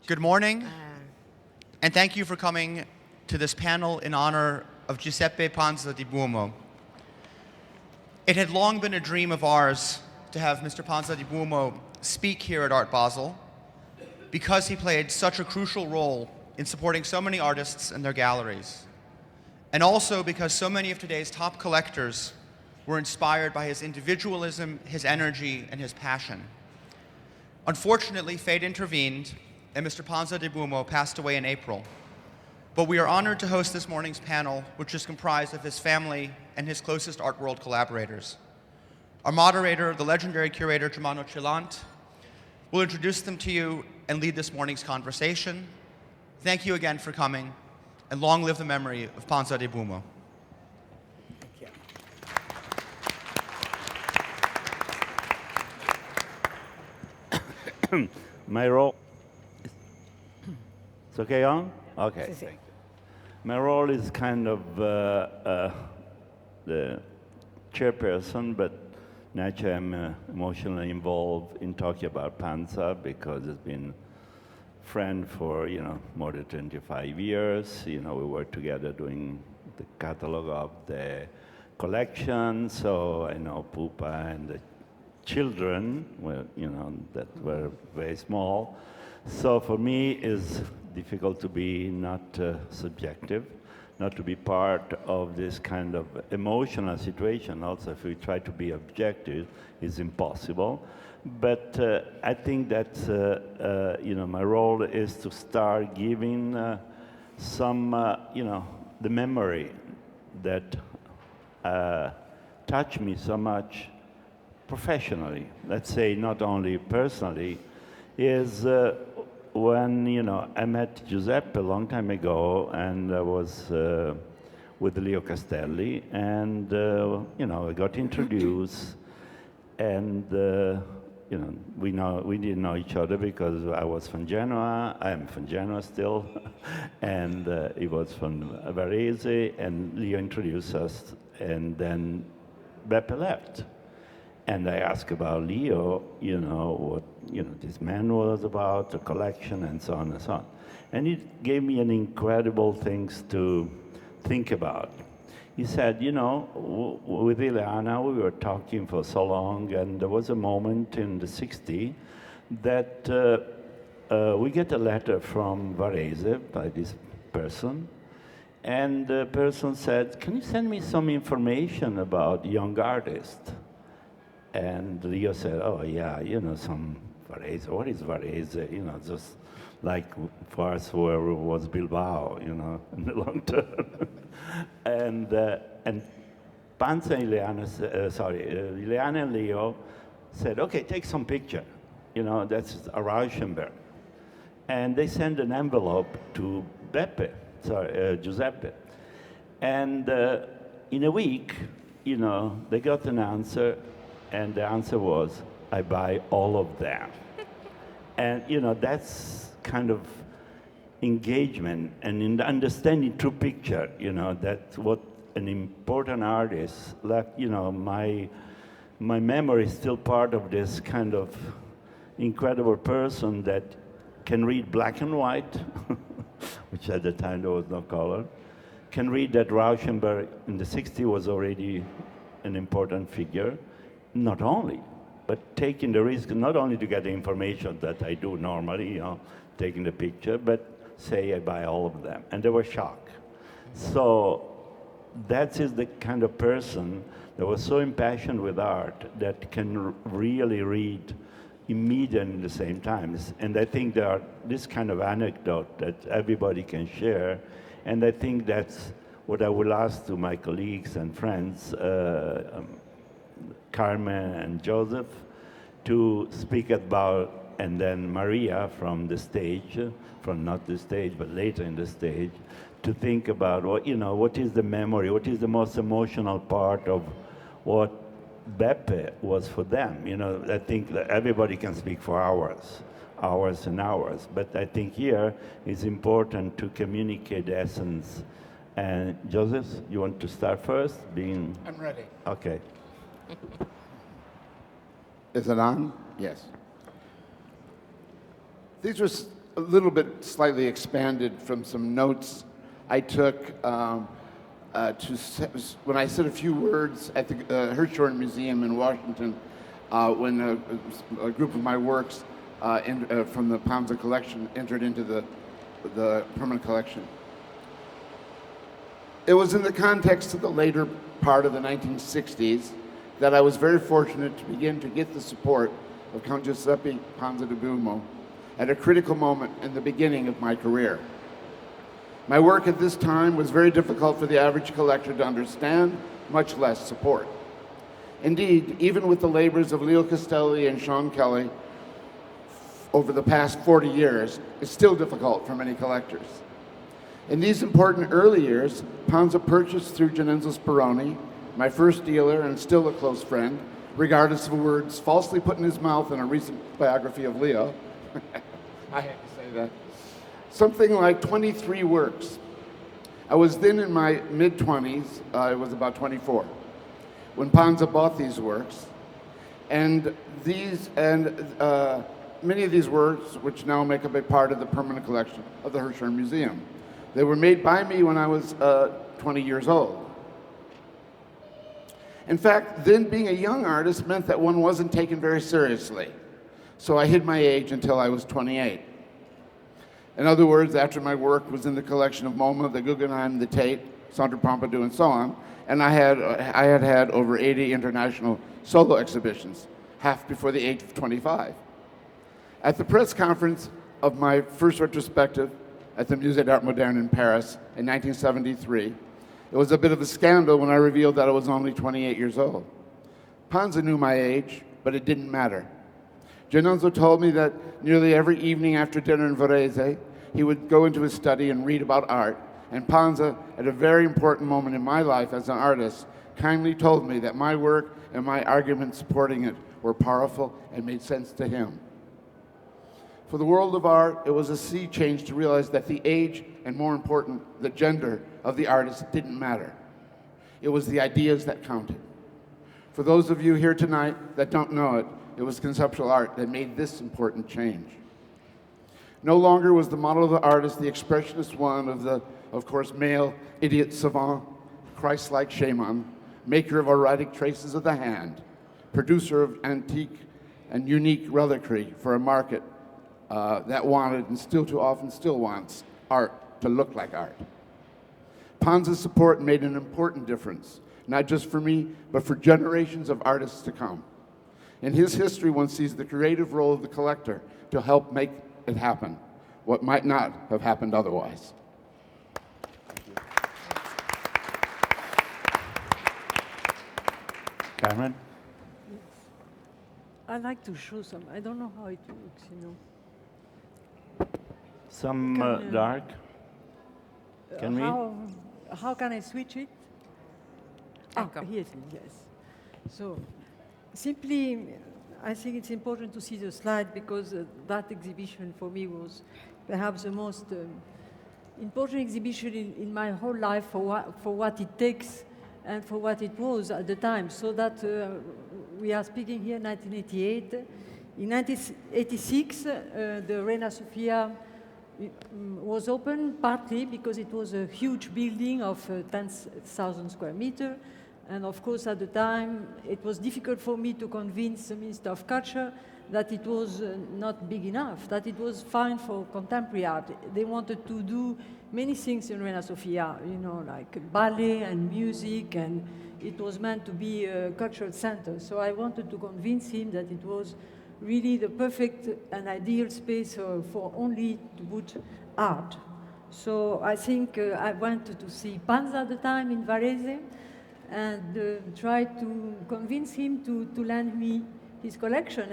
Good morning, and thank you for coming to this panel in honor of Giuseppe Panza di Biumo. It had long been a dream of ours to have Mr. Panza di Biumo speak here at Art Basel because he played such a crucial role in supporting so many artists and their galleries, and also because so many of today's top collectors were inspired by his individualism, his energy, and his passion. Unfortunately, fate intervened, and Mr. Panza di Biumo passed away in April. But we are honored to host this morning's panel, which is comprised of his family and his closest art world collaborators. Our moderator, the legendary curator Germano Celant, will introduce them to you and lead this morning's conversation. Thank you again for coming, and long live the memory of Panza di Biumo. My role. It's okay on? Okay. Thank you. My role is kind of the chairperson, but naturally I'm emotionally involved in talking about Panza because it's been a friend for more than 25 years. We worked together doing the catalog of the collection, so I know Pupa and the children, that were very small. So for me, it's difficult to be not subjective, not to be part of this kind of emotional situation. Also, if we try to be objective, it's impossible. But I think that my role is to start giving some, the memory that touched me so much professionally, let's say not only personally, is when I met Giuseppe a long time ago, and I was with Leo Castelli, and I got introduced, and we didn't know each other because I was from Genoa, I am from Genoa still, and he was from Varese, and Leo introduced us, and then Beppe left. And I asked about Leo, what this man was about, the collection, and so on and so on. And it gave me an incredible things to think about. He said, with Ileana, we were talking for so long, and there was a moment in the 60s that we get a letter from Varese by this person, and the person said, can you send me some information about young artists? And Leo said, oh, yeah, some Varese. What is Varese? Just like for us where it was Bilbao, in the long term. and Panza and Ileana and Leo said, okay, take some picture. That's a Rauschenberg. And they sent an envelope to Giuseppe. And in a week, they got an answer. And the answer was, I buy all of them. And, that's kind of engagement and in the understanding true picture, that's what an important artist left, my memory is still part of this kind of incredible person that can read black and white, which at the time there was no color, can read that Rauschenberg in the 60s was already an important figure. Not only, but taking the risk not only to get the information that I do normally, taking the picture, but say I buy all of them. And they were shocked. So that is the kind of person that was so impassioned with art that can really read immediately at the same time. And I think there are this kind of anecdote that everybody can share. And I think that's what I will ask to my colleagues and friends, Carmen and Joseph, to speak about, and then Maria from the stage, from not the stage, but later in the stage, to think about what is the memory, what is the most emotional part of what Beppe was for them. I think that everybody can speak for hours and hours, but I think here it's important to communicate the essence. And Joseph, you want to start first? I'm ready. Okay. Is it on? Yes. These were a little bit slightly expanded from some notes I took when I said a few words at the Hirshhorn Museum in Washington when a group of my works from the Panza collection entered into the permanent collection. It was in the context of the later part of the 1960s that I was very fortunate to begin to get the support of Count Giuseppe Panza di Biumo at a critical moment in the beginning of my career. My work at this time was very difficult for the average collector to understand, much less support. Indeed, even with the labors of Leo Castelli and Sean Kelly over the past 40 years, it's still difficult for many collectors. In these important early years, Panza purchased through Gianenzo Speroni, my first dealer and still a close friend, regardless of words falsely put in his mouth in a recent biography of Leo. I had to say that. Something like 23 works. I was then in my mid-20s, I was about 24, when Panza bought these works. And many of these works, which now make up a part of the permanent collection of the Hirshhorn Museum. They were made by me when I was 20 years old. In fact, then being a young artist meant that one wasn't taken very seriously. So I hid my age until I was 28. In other words, after my work was in the collection of MoMA, the Guggenheim, the Tate, Centre Pompidou, and so on, and I had over 80 international solo exhibitions, half before the age of 25. At the press conference of my first retrospective at the Musée d'Art Moderne in Paris in 1973, it was a bit of a scandal when I revealed that I was only 28 years old. Panza knew my age, but it didn't matter. Gianenzo told me that nearly every evening after dinner in Varese, he would go into his study and read about art, and Panza, at a very important moment in my life as an artist, kindly told me that my work and my arguments supporting it were powerful and made sense to him. For the world of art, it was a sea change to realize that the age, and more important, the gender of the artist didn't matter. It was the ideas that counted. For those of you here tonight that don't know it, it was conceptual art that made this important change. No longer was the model of the artist the expressionist one of the, of course, male idiot savant, Christ-like shaman, maker of erratic traces of the hand, producer of antique and unique reliquary for a market that wanted, and still too often still wants, art to look like art. Panza's support made an important difference, not just for me, but for generations of artists to come. In his history, one sees the creative role of the collector to help make it happen, what might not have happened otherwise. Carmen? I like to show some. I don't know how it looks, you know. Some dark? Can we? How can I switch it? Here it is, yes. So, simply, I think it's important to see the slide because that exhibition for me was perhaps the most important exhibition in my whole life for what it takes and for what it was at the time. So that we are speaking here 1988. In 1986, the Reina Sofia was open partly because it was a huge building of 10,000 square meters. And of course, at the time, it was difficult for me to convince the Minister of Culture that it was not big enough, that it was fine for contemporary art. They wanted to do many things in Reina Sofia, you know, like ballet and music, and it was meant to be a cultural center. So I wanted to convince him that it was really the perfect and ideal space for only to put art. So I think I went to see Panza at the time in Varese and tried to convince him to lend me his collection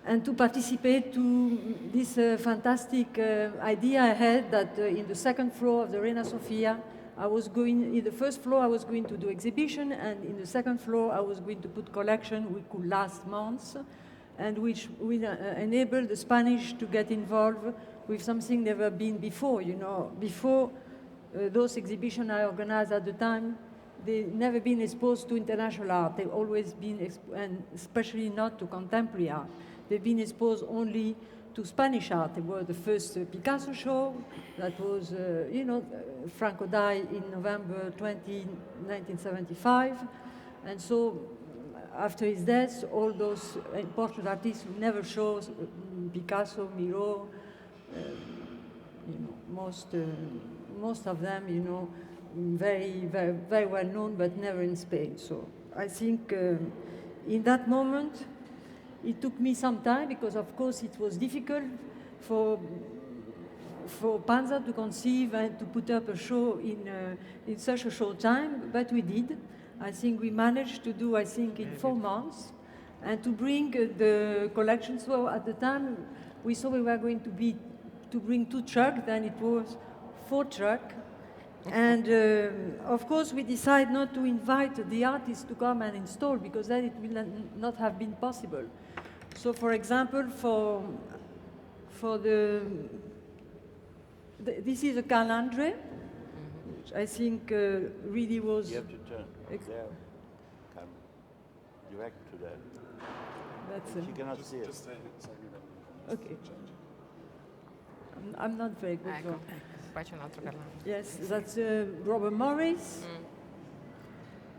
and to participate to this fantastic idea I had that in the second floor of the Reina Sofia, in the first floor I was going to do exhibition, and in the second floor I was going to put collection which could last months and which will enable the Spanish to get involved with something never been before, you know. Before those exhibitions I organized at the time, they never been exposed to international art. They've always been, and especially not to contemporary art. they've been exposed only to Spanish art. They were the first Picasso show that was, Franco died in November 20, 1975. And so after his death, all those important artists who never show, Picasso, Miro, most of them, very, very, very well known, but never in Spain. So I think in that moment, it took me some time because, of course, it was difficult for Panza to conceive and to put up a show in such a short time, but we did. I think we managed to do, in 4 months, and to bring the collection. So at the time, we saw we were going to bring 2 trucks, then it was 4 trucks. And of course, we decided not to invite the artists to come and install because then it will not have been possible. So, for example, for this is a calandre, which I think really was. You have to turn there, come direct to that. That's You cannot see it. okay. I'm not very good. Ecco, poi c'è un altro calandro. Yes, that's Robert Morris.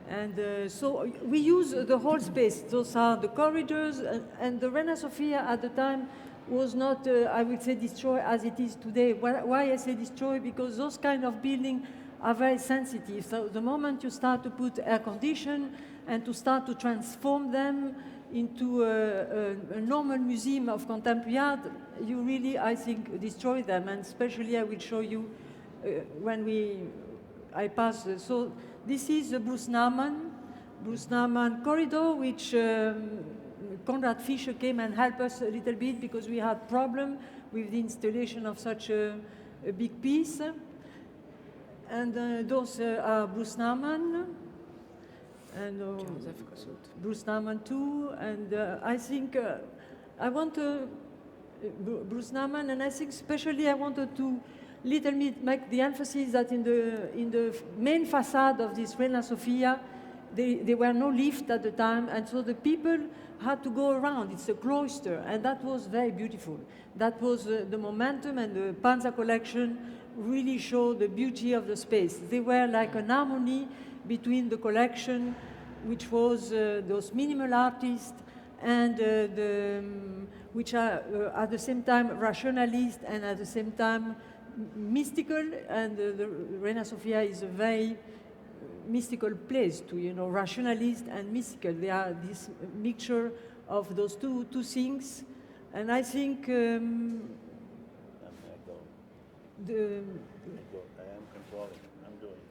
And so we use the whole space. Those are the corridors, and the Reina Sofia at the time was not, I would say, destroyed as it is today. Why I say destroyed? Because those kind of buildings are very sensitive. So the moment you start to put air condition and to start to transform them into a normal museum of contemporary art, you really, I think, destroy them. And especially I will show you when I pass. So this is the Bruce Nauman corridor, which Konrad Fischer came and helped us a little bit because we had problem with the installation of such a big piece. And those are Bruce Nauman, and Bruce Nauman too. And I think I want to Bruce Nauman, and I think especially I wanted to little bit make the emphasis that in the main facade of this Reina Sofia, there were no lift at the time, and so the people had to go around. It's a cloister, and that was very beautiful. That was the momentum, and the Panza collection really showed the beauty of the space. They were like an harmony between the collection, which was those minimal artists, and which are at the same time rationalist and at the same time mystical, and the Reina Sofia is a very mystical place to, rationalist and mystical. They are this mixture of those two things, and I think I am controlling. I'm doing.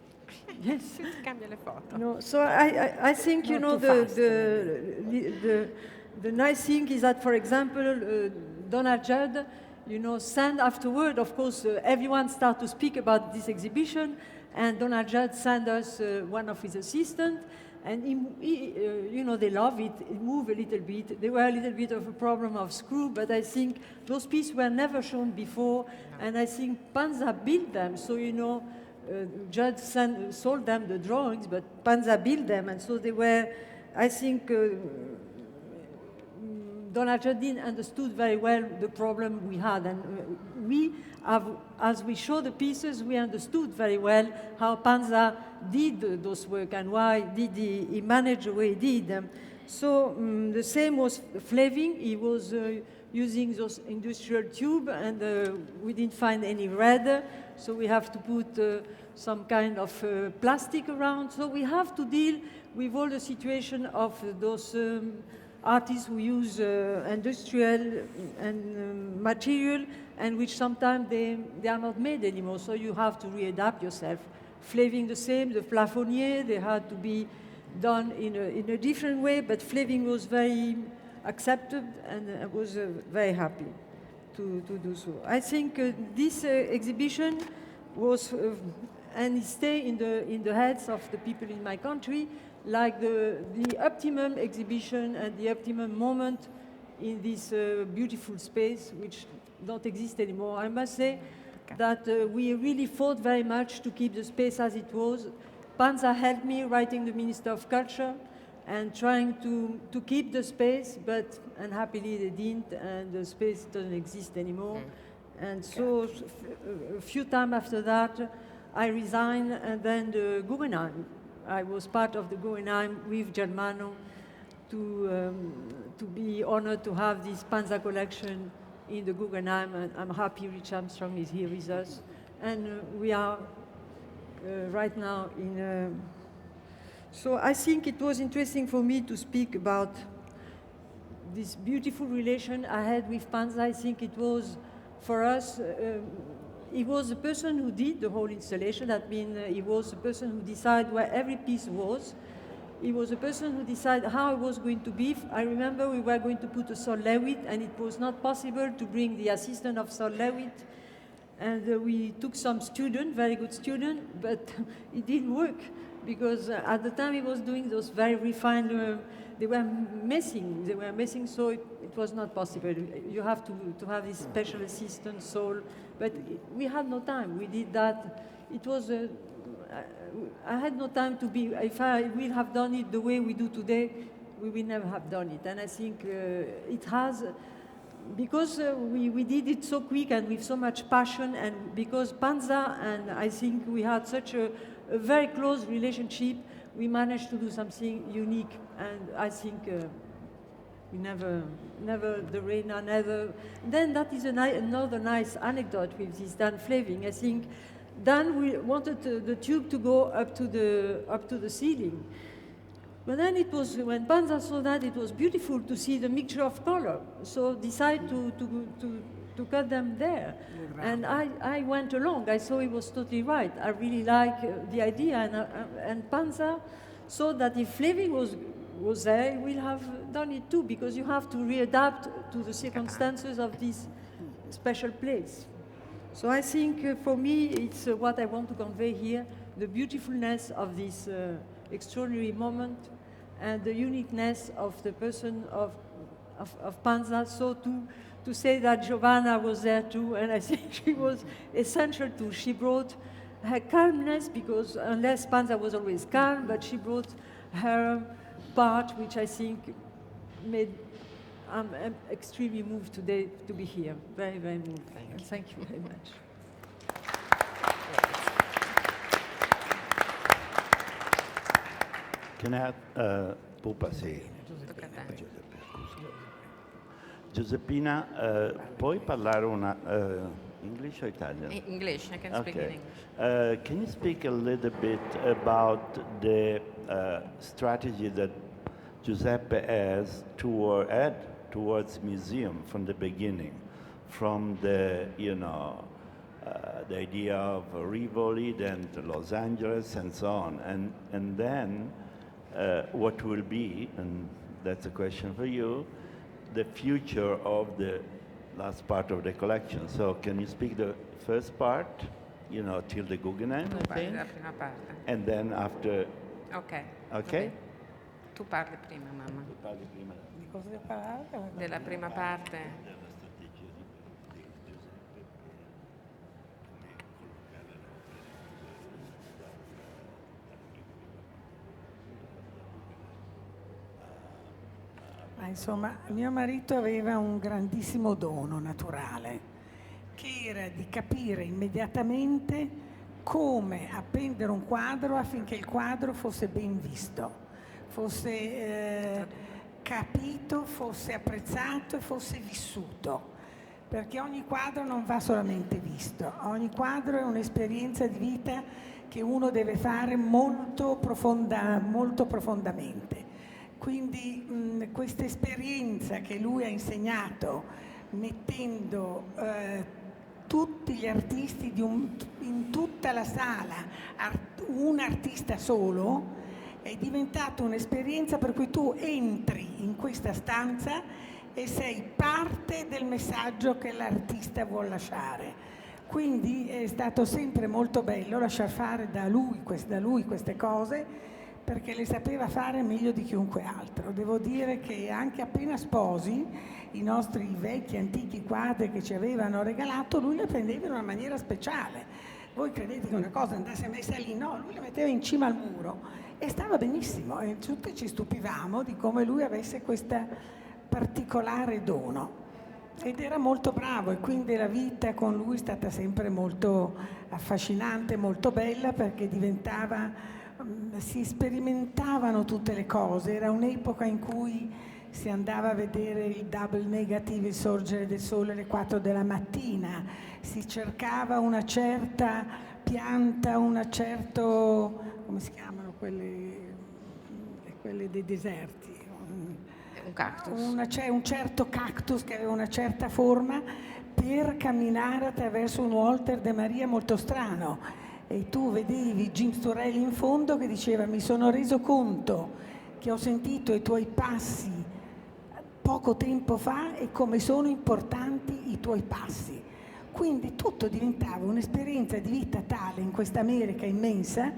yes. Cambia le foto. No, so I think the nice thing is that, for example, Donald Judd, sent afterward, of course, everyone started to speak about this exhibition, and Donald Judd sent us one of his assistants, and they love it. It moved a little bit. There were a little bit of a problem of screw, but I think those pieces were never shown before, and I think Panza built them. So, Judd sold them the drawings, but Panza built them, and so they were, I think, Donald Judd understood very well the problem we had, and we have, as we show the pieces, we understood very well how Panza did those work and why did he manage the way he did. So the same was Flaving. He was using those industrial tube, and we didn't find any red, so we have to put some kind of plastic around. So we have to deal with all the situation of those artists who use industrial and material, and which sometimes they are not made anymore, so you have to readapt yourself. Flaving the same, the plafonnier, they had to be done in a different way, but Flaving was very accepted, and I was very happy to do so. I think this exhibition was, and it stayed in the heads of the people in my country, like the optimum exhibition and the optimum moment in this beautiful space, which don't exist anymore. I must say that we really fought very much to keep the space as it was. Panza helped me writing the Minister of Culture and trying to keep the space, but unhappily they didn't, and the space doesn't exist anymore. And so a few times after that, I resigned, and then the Guggenheim. I was part of the Guggenheim with Germano to be honored to have this Panza collection in the Guggenheim, and I'm happy Rich Armstrong is here with us. And we are right now in... So I think it was interesting for me to speak about this beautiful relation I had with Panza. I think it was, for us, he was the person who did the whole installation. That means he was the person who decided where every piece was. He was the person who decided how it was going to be. I remember we were going to put a Sol Lewitt, and it was not possible to bring the assistant of Sol Lewitt. And we took some student, very good student, but it didn't work because at the time he was doing those very refined, they were missing, so it was not possible. You have to have this special assistant, Sol, but we had no time. We did that. It was, I had no time to be, if I will have done it the way we do today, we will never have done it. And I think it has, because we did it so quick and with so much passion, and because Panza and I think we had such a very close relationship, we managed to do something unique. And I think we never, the Reina, never. Then that is another nice anecdote with this Dan Flaving. I think Dan we wanted the tube to go up to the ceiling. But then it was, when Panza saw that, it was beautiful to see the mixture of color. So decided to cut them there. And I went along. I saw he was totally right. I really like the idea. And Panza saw that if Flaving was there, he will have done it too, because you have to readapt to the circumstances of this special place. So I think for me, it's what I want to convey here, the beautifulness of this extraordinary moment and the uniqueness of the person of Panza. So to say that Giovanna was there too, and I think she was essential too. She brought her calmness, because unless Panza was always calm, but she brought her part, which I think made, I'm extremely moved today to be here. Very, very moved. Thank you very much. Can I have Pupa, sì. Giuseppina, puoi parlare una English or Italian? English, I can speak in Okay. English. Can you speak a little bit about the strategy that Giuseppe has towards museum from the beginning, from the the idea of Rivoli, then to Los Angeles, and so on, and then what will be, and that's a question for you, the future of the last part of the collection. So can you speak the first part, till the Guggenheim, I think? La prima parte. And then after, Ok. okay? Tu parli prima, mamma. Di cosa devo parlare? Della prima parte. Insomma, mio marito aveva un grandissimo dono naturale, che era di capire immediatamente come appendere un quadro affinché il quadro fosse ben visto, fosse capito, fosse apprezzato e fosse vissuto. Perché ogni quadro non va solamente visto, ogni quadro è un'esperienza di vita che uno deve fare molto profondamente. Quindi questa esperienza che lui ha insegnato mettendo tutti gli artisti in tutta la sala, un artista solo, è diventata un'esperienza per cui tu entri in questa stanza e sei parte del messaggio che l'artista vuol lasciare. Quindi è stato sempre molto bello lasciar fare da lui queste cose, perché le sapeva fare meglio di chiunque altro. Devo dire che anche appena sposi, i nostri vecchi, antichi quadri che ci avevano regalato, lui li prendeva in una maniera speciale, Voi credete che una cosa andasse messa lì? No, lui la metteva in cima al muro e stava benissimo e tutti ci stupivamo di come lui avesse questo particolare dono. Ed era molto bravo e quindi la vita con lui è stata sempre molto affascinante, molto bella perché si sperimentavano tutte le cose. Era un'epoca in cui si andava a vedere il double negative, il sorgere del sole alle 4 della mattina, si cercava una certa pianta, come si chiamano quelle dei deserti? Un cactus. Un certo cactus che aveva una certa forma per camminare attraverso un Walter de Maria molto strano. E tu vedevi Jim Sturelli in fondo che diceva: mi sono reso conto che ho sentito i tuoi passi poco tempo fa e come sono importanti i tuoi passi. Quindi tutto diventava un'esperienza di vita tale in questa America immensa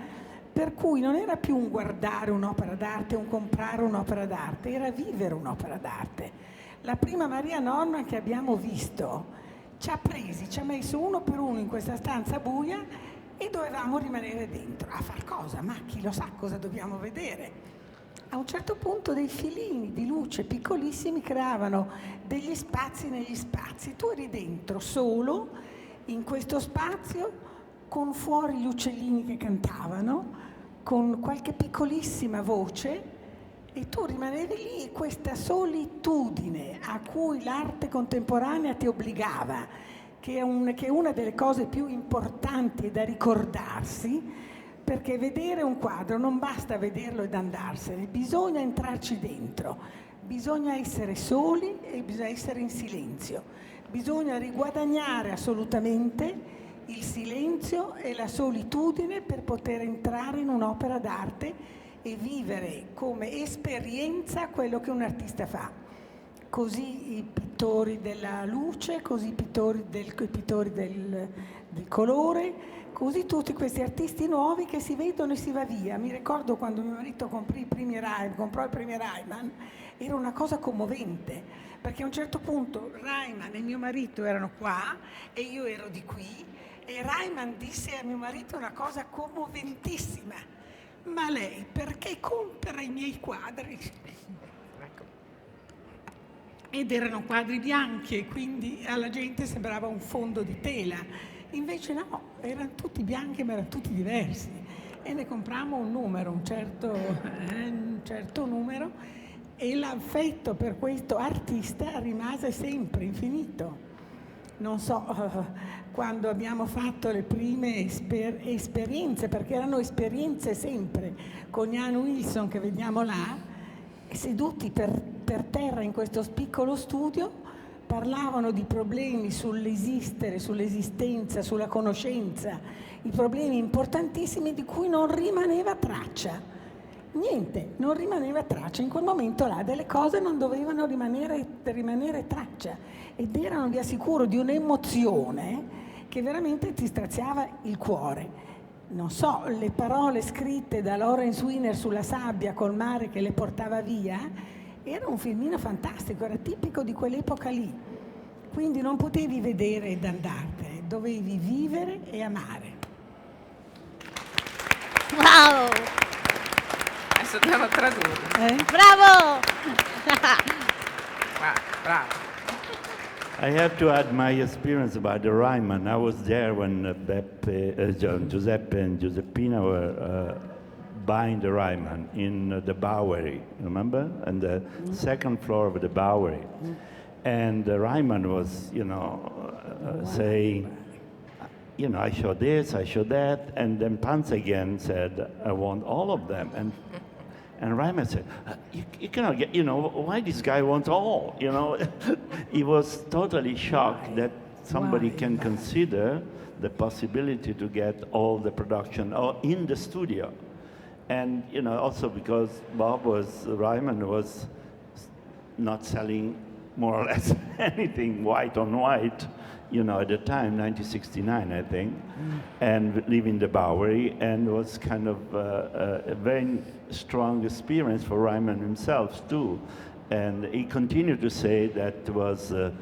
per cui non era più un guardare un'opera d'arte, un comprare un'opera d'arte, era vivere un'opera d'arte. La prima Maria Nordman che abbiamo visto ci ha messo uno per uno in questa stanza buia e dovevamo rimanere dentro. A far cosa? Ma chi lo sa cosa dobbiamo vedere? A un certo punto dei filini di luce piccolissimi creavano degli spazi negli spazi. Tu eri dentro solo in questo spazio con fuori gli uccellini che cantavano, con qualche piccolissima voce e tu rimanevi lì e questa solitudine a cui l'arte contemporanea ti obbligava, che è una delle cose più importanti da ricordarsi, perché vedere un quadro non basta vederlo ed andarsene, bisogna entrarci dentro, bisogna essere soli e bisogna essere in silenzio, bisogna riguadagnare assolutamente il silenzio e la solitudine per poter entrare in un'opera d'arte e vivere come esperienza quello che un artista fa. Così i pittori della luce, così i pittori del colore, così tutti questi artisti nuovi che si vedono e si va via. Mi ricordo quando mio marito comprò il primo Reimann, era una cosa commovente, perché a un certo punto Reimann e mio marito erano qua e io ero di qui e Reimann disse a mio marito una cosa commoventissima: ma lei perché compra i miei quadri? Ed erano quadri bianchi e quindi alla gente sembrava un fondo di tela. Invece no, erano tutti bianchi ma erano tutti diversi. E ne comprammo un numero, un certo numero, e l'affetto per questo artista rimase sempre infinito. Non so, quando abbiamo fatto le prime esperienze, perché erano esperienze sempre, con Ian Wilson che vediamo là, seduti per terra in questo piccolo studio, parlavano di problemi sull'esistere, sull'esistenza, sulla conoscenza, i problemi importantissimi di cui non rimaneva traccia. Niente, non rimaneva traccia. In quel momento là delle cose non dovevano rimanere traccia ed erano, vi assicuro, di un'emozione che veramente ti straziava il cuore. Non so, le parole scritte da Lawrence Wiener sulla sabbia col mare che le portava via, era un filmino fantastico, era tipico di quell'epoca lì. Quindi non potevi vedere ed andartene, dovevi vivere e amare. Wow! Adesso devo tradurre. Bravo! Bravo. I have to add my experience about the Reimann. I was there when Giuseppe and Giuseppina were buying the Reimann in the Bowery, remember? On the second floor of the Bowery. And the Reimann was, saying, I show this, I show that. And then Panza again said, I want all of them. And Reimann said, you cannot get, why this guy wants all, He was totally shocked that somebody can consider the possibility to get all the production in the studio. And, also because Reimann was not selling more or less anything white on white, at the time, 1969, I think, and living the Bowery, and was kind of a very strong experience for Reimann himself, too. And he continued to say that was, the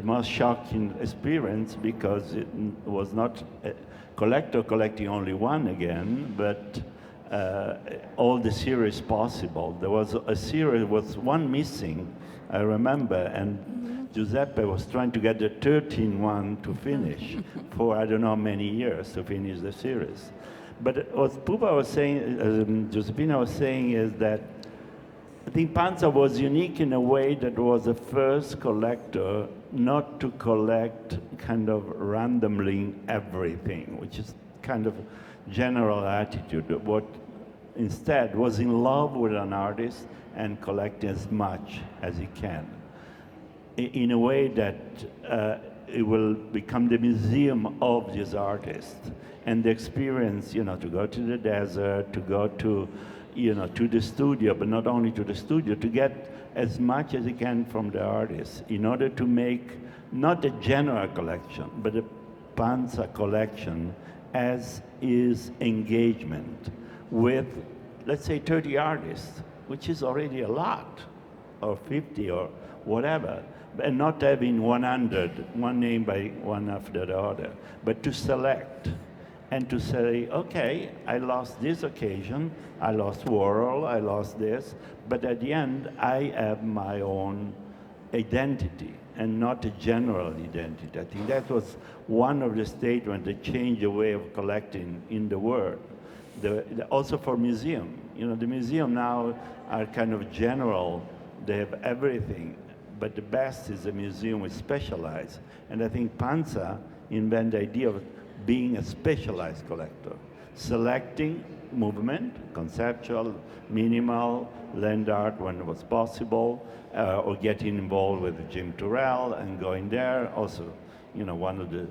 most shocking experience, because it was not a collector collecting only one again, but all the series possible. There was a series, was one missing, I remember, and Giuseppe was trying to get the 13th one to finish for I don't know how many years to finish the series. But what Pupa was saying, Giuseppina was saying, is that I think Panza was unique in a way that was the first collector not to collect kind of randomly everything, which is kind of general attitude. What instead was in love with an artist and collect as much as he can, in a way that it will become the museum of this artist. And the experience, to go to the desert, to go to, to the studio, but not only to the studio, to get as much as he can from the artist in order to make not a general collection, but a Panza collection as his engagement with, let's say, 30 artists, which is already a lot, or 50 or whatever, and not having 100, one name by one after the other, but to select and to say, okay, I lost this occasion, I lost Warhol, I lost this, but at the end, I have my own identity and not a general identity. I think that was one of the statements that changed the way of collecting in the world. Also for museum, the museum now are kind of general, they have everything, but the best is a museum with specialized. And I think Panza invented the idea of being a specialized collector, selecting movement, conceptual, minimal, land art when it was possible, or getting involved with Jim Turrell and going there. Also, one of the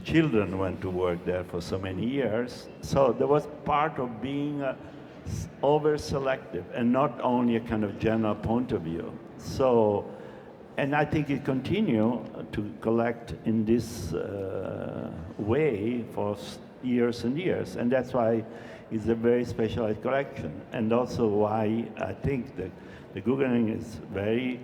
children went to work there for so many years. So there was part of being over-selective and not only a kind of general point of view. So, and I think it continued to collect in this way for years and years. And that's why it's a very specialized collection. And also why I think that the Guggenheim is very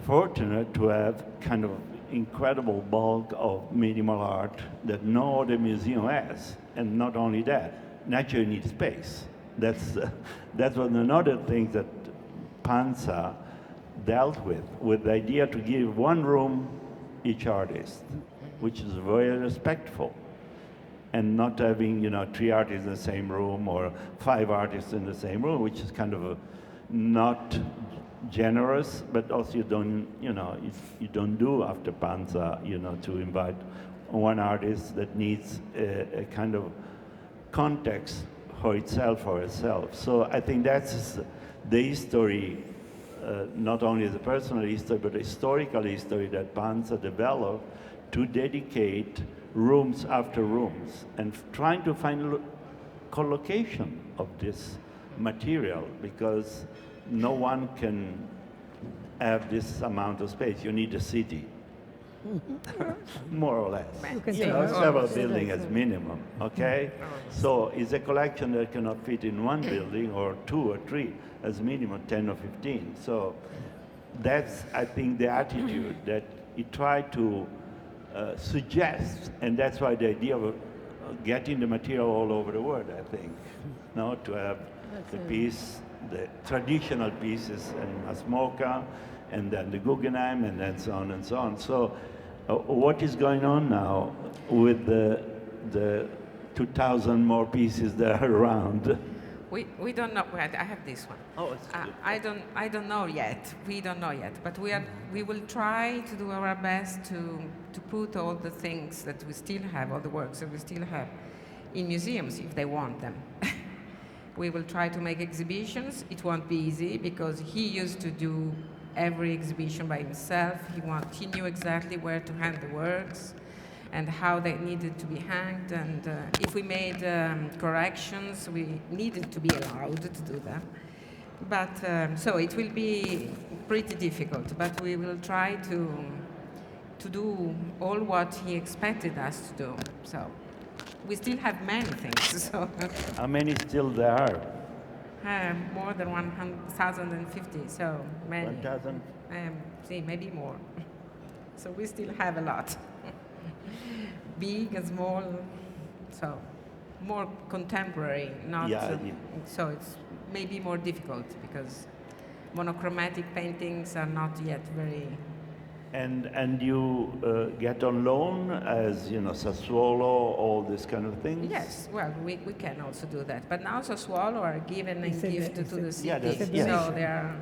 fortunate to have kind of incredible bulk of minimal art that no other museum has. And not only that, naturally you need space. That's one another thing that Panza dealt with the idea to give one room each artist, which is very respectful, and not having 3 artists in the same room or 5 artists in the same room, which is kind of not generous, but also you don't do after Panza, to invite one artist that needs a kind of context for itself or herself. So I think that's the history. Not only the personal history, but the historical history that Panza developed to dedicate rooms after rooms and trying to find collocation of this material, because no one can have this amount of space. You need a city, more or less. Several buildings as minimum, okay? So it's a collection that cannot fit in one building, or 2 or 3, as minimum 10 or 15. So that's, I think, the attitude that he tried to suggest, and that's why the idea of getting the material all over the world, I think, to have the piece, the traditional pieces in Asmoka, and then the Guggenheim, and then so on and so on. So what is going on now with the 2,000 more pieces that are around? We don't know. Wait, I have this one. Oh, it's good. I don't know yet. We don't know yet. But we will try to do our best to put all the things that we still have, all the works that we still have, in museums if they want them. We will try to make exhibitions. It won't be easy because he used to do every exhibition by himself. He knew exactly where to hang the works and how they needed to be hanged. And if we made corrections, we needed to be allowed to do them. But so it will be pretty difficult, but we will try to do all what he expected us to do. So we still have many things. So. How many still there are? More than 1,050, so many. 1,000? See, maybe more. So we still have a lot. Big and small, so more contemporary, not so it's maybe more difficult because monochromatic paintings are not yet very. And you get on loan as, you know, Sassuolo, all this kind of things? Yes, well, we can also do that. But now Sassuolo are given in gift to the city, Yeah, so they're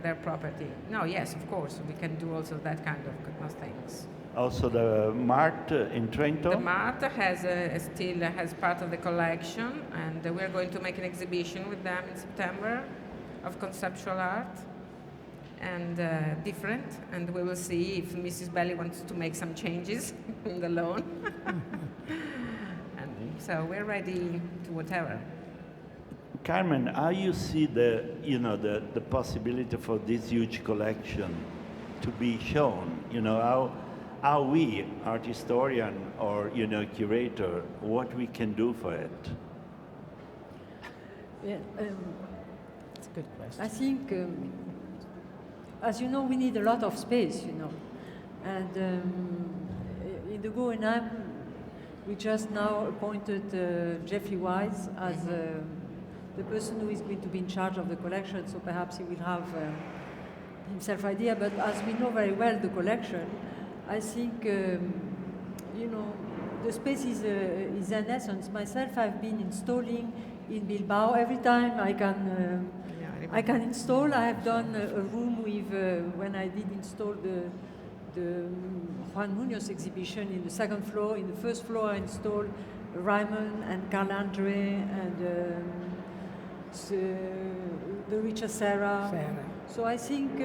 their property. No, yes, of course, we can do also that kind of things. Also the Mart in Trento? The Mart still has part of the collection, and we're going to make an exhibition with them in September of conceptual art. And different, and we will see if Mrs. Belli wants to make some changes in the loan. And so we're ready to whatever. Carmen, how you see the possibility for this huge collection to be shown? You know, how we, art historian or, you know, curator, what we can do for it? Yeah, That's a good question. I think, as you know, we need a lot of space, you know. And in the Guggenheim, we just now appointed Jeffrey Wise as the person who is going to be in charge of the collection, so perhaps he will have himself idea. But as we know very well the collection, I think, you know, the space is an essence. Myself, I've been installing in Bilbao. Every time I can install. I have done a room with, when I did install the Juan Munoz exhibition in the second floor. In the first floor, I installed Ryman and Carl Andre and the Richard Serra. So I think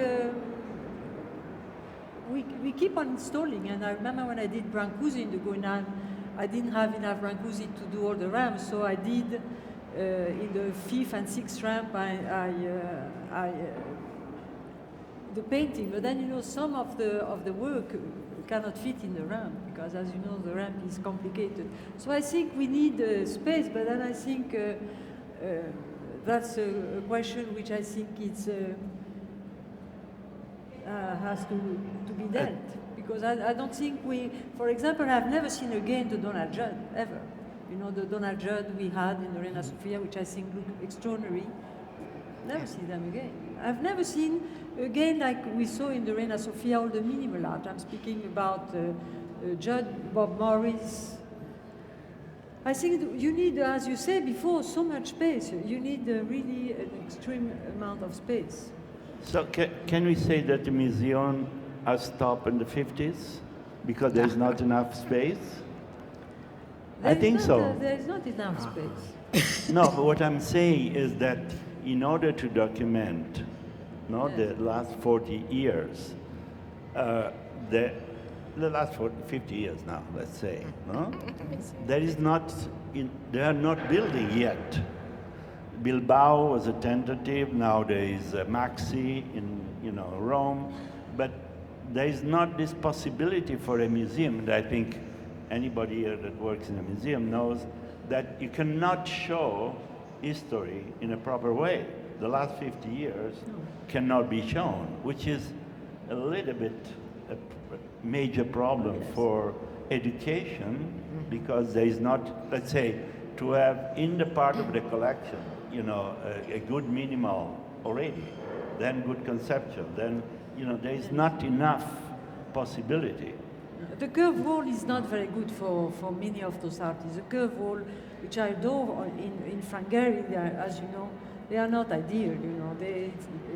we keep on installing. And I remember when I did Brancusi in the Guggenheim, I didn't have enough Brancusi to do all the ramps, so I did in the fifth and sixth ramp, the painting. But then, you know, some of the work cannot fit in the ramp because, as you know, the ramp is complicated. So I think we need space. But then I think that's a question which I think it's has to be dealt, because I don't think for example, I've never seen again the Donald Judd ever. You know, the Donald Judd we had in the Reina Sofia, which I think looked extraordinary. Never see them again. I've never seen again, like we saw in the Reina Sofia, all the minimal art. I'm speaking about Judd, Bob Morris. I think you need, as you said before, so much space. You need really an extreme amount of space. So can we say that the museum has stopped in the 50s because there's not enough space? I think so. There is not enough space. No, but what I'm saying is that in order to document the last 40 years, the last 50 years now, let's say, no? They are not building yet. Bilbao was a tentative, now there is Maxi in Rome, but there is not this possibility for a museum, and I think anybody here that works in a museum knows that you cannot show history in a proper way. The last 50 years cannot be shown, which is a little bit a major problem for education, because there is not, let's say, to have in the part of the collection, a good minimal already, then good conceptual, then, there is not enough possibility. The curve wall is not very good for many of those artists. The curve wall, which I adore in Hungary, as you know, they are not ideal,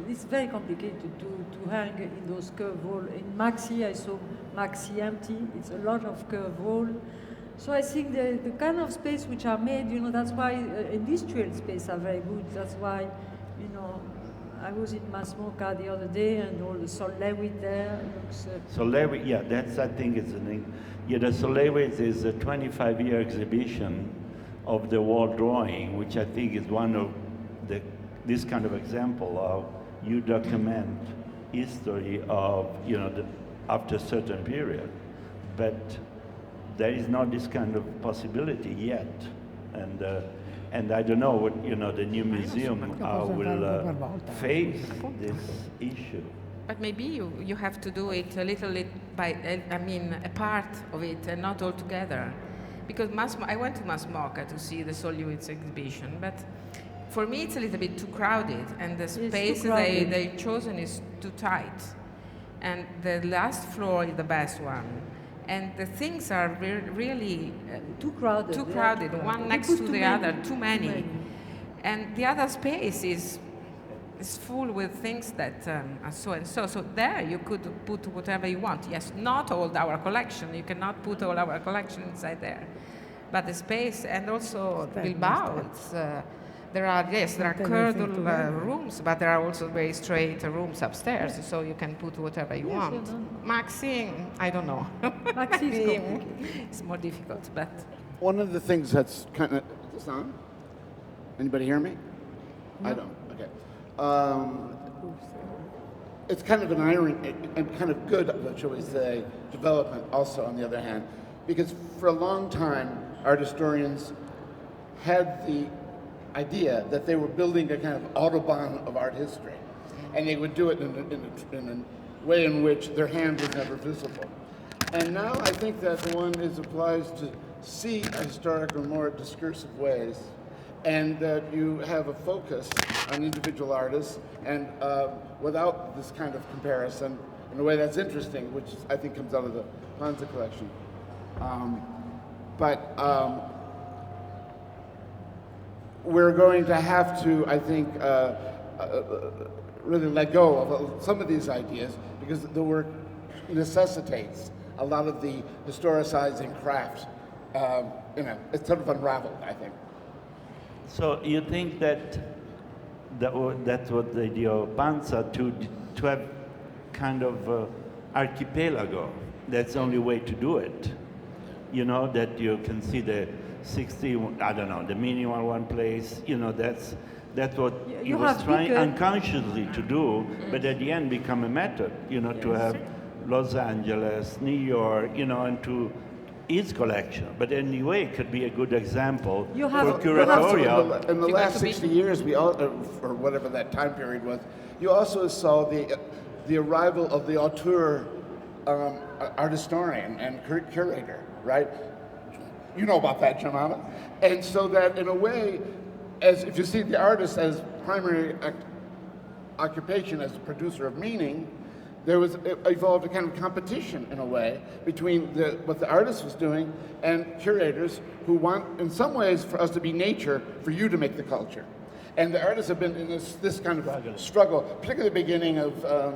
it's very complicated to hang in those curve wall. In Maxi, I saw Maxi empty. It's a lot of curve wall. So I think the kind of space which are made, that's why industrial space are very good. That's why, I was in Masmoka the other day, and all the Sol Lewitt there looks... Sol Lewitt, yeah, that's, I think, it's an... Yeah, the Sol Lewitt is a 25-year exhibition of the wall drawing, which I think is one of this kind of example of you document history of, after a certain period. But there is not this kind of possibility yet. And And I don't know what, the new museum will face this issue. But maybe you have to do it a little a part of it and not all together. Because I went to Masmoka to see the Solewitz exhibition, but for me it's a little bit too crowded, and the space they've chosen is too tight. And the last floor is the best one. And the things are really too crowded. One next to the other, too many. And the other space is full with things that are so and so. So there you could put whatever you want. Yes, not all our collection. You cannot put all our collection inside there. But the space, and also Bilbao, there are curved rooms, but there are also very straight rooms upstairs, so you can put whatever you want. Maxi, I don't know. Maxi it's more difficult, but... One of the things that's kind of... Is this on? Anybody hear me? No. I don't. Okay. It's kind of an irony and kind of good, shall we say, development also on the other hand, because for a long time, art historians had the idea that they were building a kind of Autobahn of art history, and they would do it in a way in which their hand was never visible. And now I think that one applies to see a historic in more discursive ways, and that you have a focus on individual artists, and without this kind of comparison, in a way that's interesting, which I think comes out of the Panza collection. We're going to have to, I think, really let go of some of these ideas, because the work necessitates a lot of the historicizing craft. It's sort of unraveled, I think. So you think that was the idea of Panza, to have kind of archipelago? That's the only way to do it. That you can see the 60, I don't know, the minimal one place, that's what he was trying unconsciously to do, but at the end become a method, to have Los Angeles, New York, and to his collection. But anyway, it could be a good example for curatorial. In the last 60 years, we all, or whatever that time period was, you also saw the arrival of the auteur art historian and curator, right? You know about that, Giovanna. And so that in a way, as if you see the artist as primary occupation as a producer of meaning, it evolved a kind of competition in a way between what the artist was doing and curators who want, in some ways, for us to be nature, for you to make the culture. And the artists have been in this kind of struggle, particularly at the beginning of the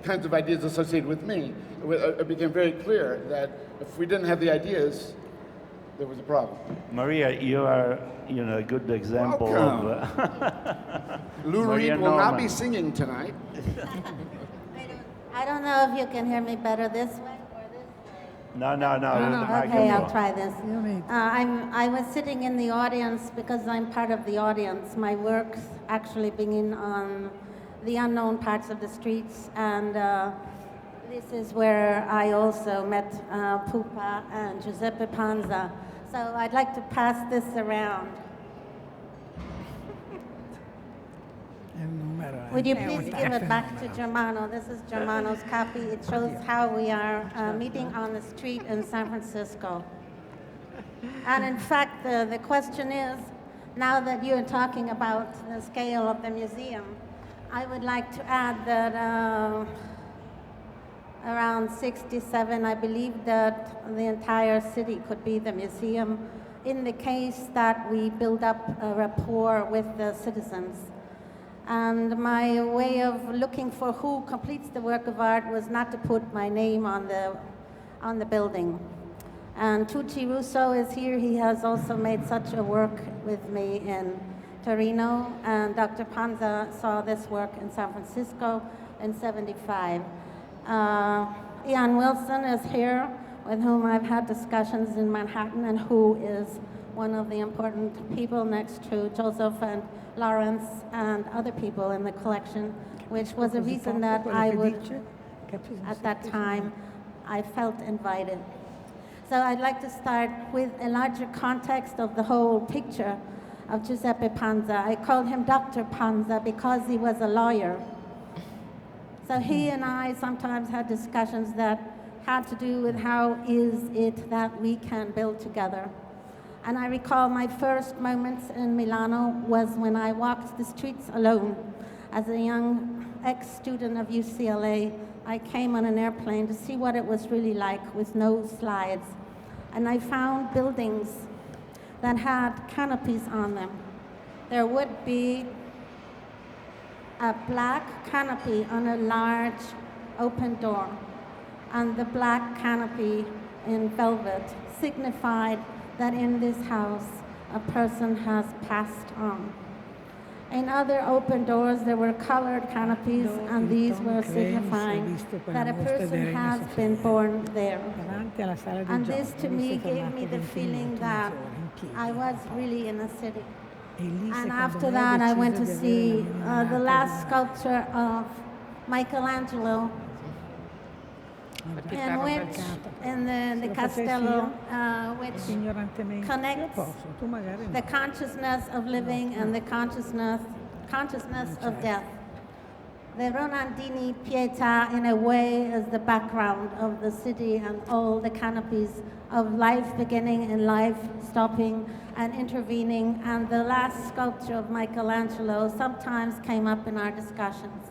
kinds of ideas associated with me. It became very clear that if we didn't have the ideas, there was a problem. Maria, you are a good example Welcome. of... Lou Reed will not be singing tonight. I don't know if you can hear me better this way or this way. No. Okay, I'll try this. I was sitting in the audience because I'm part of the audience. My works actually begin on the unknown parts of the streets, and this is where I also met Pupa and Giuseppe Panza. So I'd like to pass this around. Would you please give it back to Germano? This is Germano's copy. It shows how we are meeting on the street in San Francisco. And in fact, the question is, now that you're talking about the scale of the museum, I would like to add that around 67, I believe that the entire city could be the museum in the case that we build up a rapport with the citizens. And my way of looking for who completes the work of art was not to put my name on the building. And Tucci Russo is here. He has also made such a work with me in Torino, and Dr. Panza saw this work in San Francisco in '75. Ian Wilson is here, with whom I've had discussions in Manhattan, and who is one of the important people next to Joseph and Lawrence and other people in the collection, which was a reason that I would, at that time, I felt invited. So I'd like to start with a larger context of the whole picture. of Giuseppe Panza. I called him Dr. Panza because he was a lawyer. So he and I sometimes had discussions that had to do with how is it that we can build together. And I recall my first moments in Milano was when I walked the streets alone. As a young ex-student of UCLA, I came on an airplane to see what it was really like with no slides. And I found buildings that had canopies on them. There would be a black canopy on a large open door, and the black canopy in velvet signified that in this house a person has passed on. In other open doors there were colored canopies, and these were signifying that a person has been born there. And this to me gave me the feeling that I was really in a city. And after that, I went to see the last sculpture of Michelangelo, in the Castello, which connects the consciousness of living and the consciousness of death. The Ronandini Pietà, in a way, is the background of the city and all the canopies of life beginning and life stopping and intervening. And the last sculpture of Michelangelo sometimes came up in our discussions.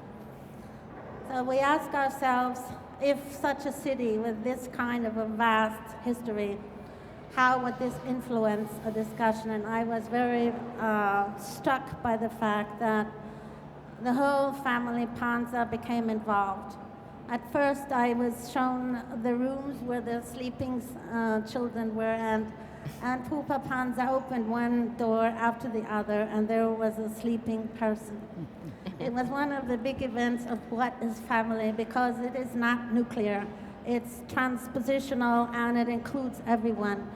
So we ask ourselves, if such a city with this kind of a vast history, how would this influence a discussion? And I was very struck by the fact that the whole family Panza became involved. At first, I was shown the rooms where the sleeping children were, and Pupa Panza opened one door after the other, and there was a sleeping person. It was one of the big events of what is family, because it is not nuclear. It's transpositional, and it includes everyone.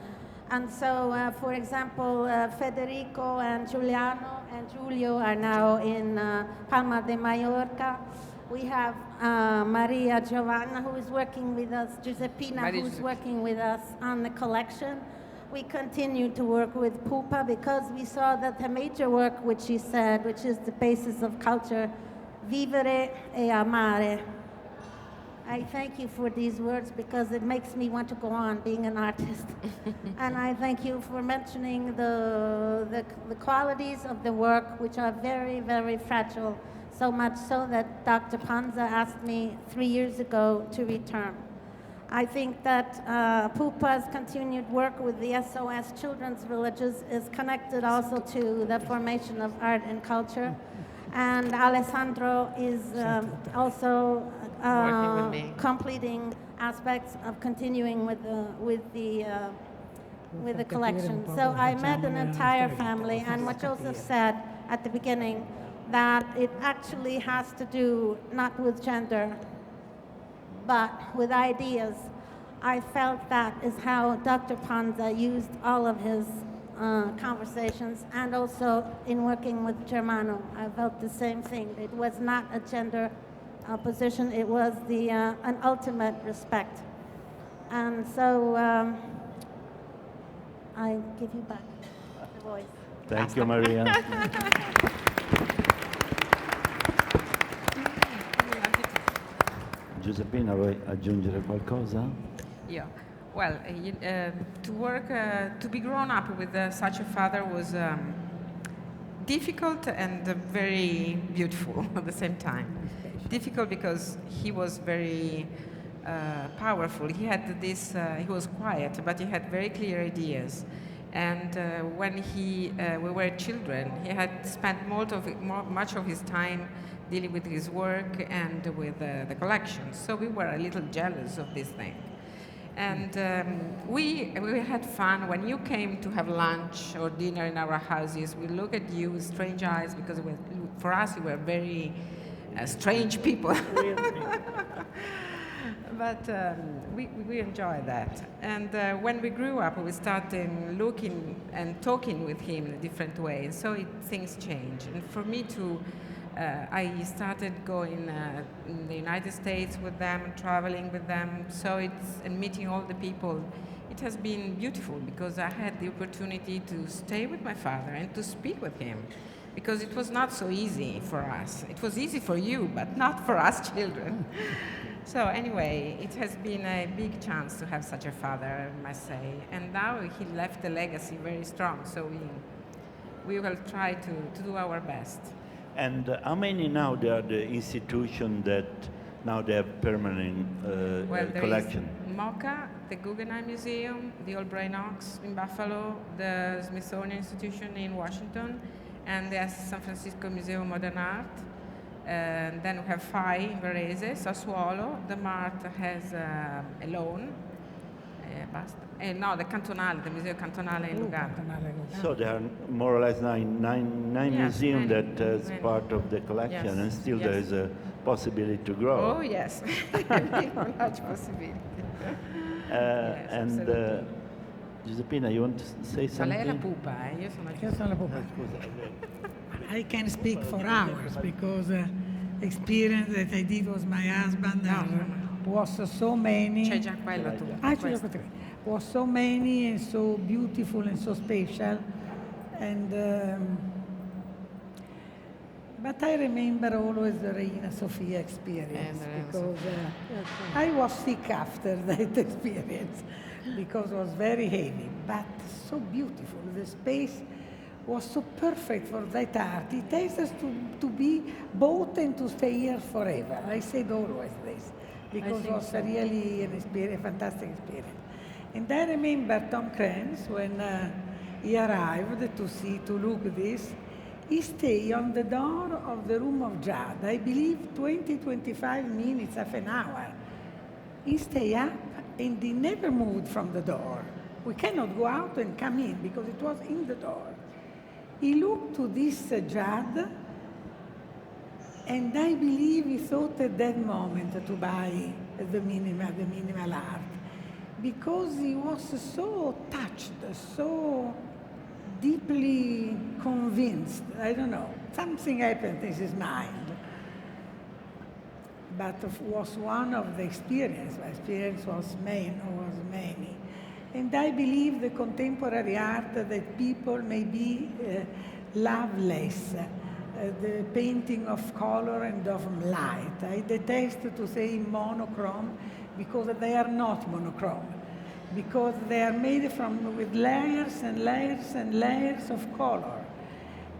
And so, for example, Federico and Giuliano and Giulio are now in Palma de Mallorca. We have Maria Giovanna, who is working with us, Giuseppina, who is working with us on the collection. We continue to work with Pupa because we saw that the major work, which she said, which is the basis of culture, vivere e amare. I thank you for these words because it makes me want to go on being an artist. And I thank you for mentioning the qualities of the work, which are very, very fragile, so much so that Dr. Panza asked me 3 years ago to return. I think that Pupa's continued work with the SOS Children's Villages is connected also to the formation of art and culture. And Alessandro is also completing aspects of continuing with the collection. So I met an entire family, and what Joseph said at the beginning, that it actually has to do not with gender, but with ideas. I felt that is how Dr. Panza used all of his conversations, and also in working with Germano. I felt the same thing. It was not a gender position, it was an ultimate respect. And so I give you back the voice. Thank you, Maria. Giuseppina, vuoi aggiungere qualcosa? Yeah. Well, to be grown up with such a father was difficult and very beautiful at the same time. Difficult because he was very powerful. He had this. He was quiet, but he had very clear ideas. And when we were children, he had spent much of his time dealing with his work and with the collection. So we were a little jealous of this thing. And we had fun. When you came to have lunch or dinner in our houses, we look at you with strange eyes because for us you were very strange people. But we enjoy that. And when we grew up, we started looking and talking with him in a different way. And so things changed. And for me to I started going in the United States with them, traveling with them, and meeting all the people. It it has been beautiful because I had the opportunity to stay with my father and to speak with him, because it was not so easy for us. It was easy for you, but not for us children. So anyway, it has been a big chance to have such a father, I must say. And now he left a legacy very strong, so we will try to do our best. And how many now there are the institutions that now they have permanent Well, there collection? is MoCA, the Guggenheim Museum, the Albright Knox in Buffalo, the Smithsonian Institution in Washington, and the San Francisco Museum of Modern Art. And then we have FAI in Varese, Sassuolo. The MART has a loan. No, the Cantonale, the Museo Cantonale in Lugano. So there are more or less nine Yes, museums many, that as many. part of the collection, Yes, and still yes. there is a possibility to grow. Oh, yes. Much possibility. Yes, And absolutely. Giuseppina, you want to say Ma lei è la something? pupa, Io sono Io sono la pupa. I can speak for hours because experience that I did with my husband was so many. C'è già quello tu. Ah, c'è questo. già quello. Was so many and so beautiful and so special, and but I remember always the Reina Sofia experience because I was sick after that experience because it was very heavy, but so beautiful. The space was so perfect for that art. It takes us to be both and to stay here forever. I said always this because it was really an experience, a fantastic experience. And I remember Tom Cranz when he arrived to look at this. He stayed on the door of the room of Jad, I believe 20-25 minutes, half an hour. He stayed up and he never moved from the door. We cannot go out and come in because it was in the door. He looked to this Jad, and I believe he thought at that moment to buy the minimal art, because he was so touched, so deeply convinced. I don't know, something happened in his mind. But it was one of the experience. My experience was many. And I believe the contemporary art that people maybe love less, the painting of color and of light. I detest to say monochrome because they are not monochrome, because they are made with layers and layers and layers of color.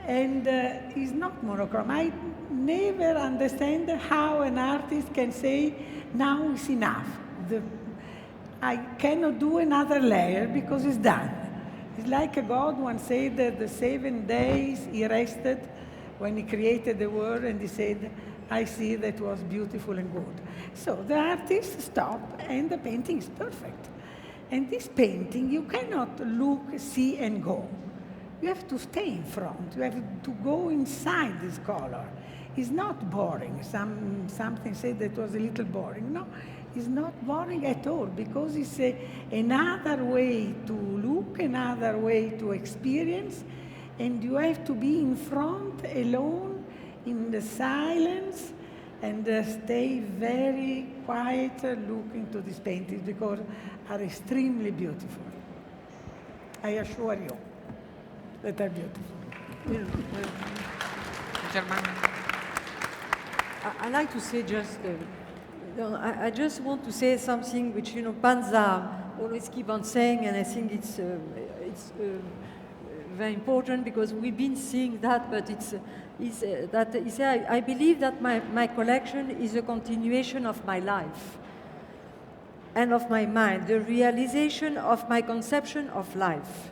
And it's not monochrome. I never understand how an artist can say, now is enough. I cannot do another layer because it's done. It's like God once said that the 7 days he rested when he created the world, and he said, I see that was beautiful and good. So the artist stopped and the painting is perfect. And this painting, you cannot look, see and go. You have to stay in front. You have to go inside this color. It's not boring. Something said that was a little boring. No, it's not boring at all, because it's another way to look, another way to experience, and you have to be in front alone in the silence and stay very quiet looking to these paintings, because are extremely beautiful. I assure you that they're beautiful. Germano. I like to say just, I just want to say something which, Panza always keep on saying, and I think it's very important, because we've been seeing that, but I believe that my collection is a continuation of my life and of my mind, the realization of my conception of life.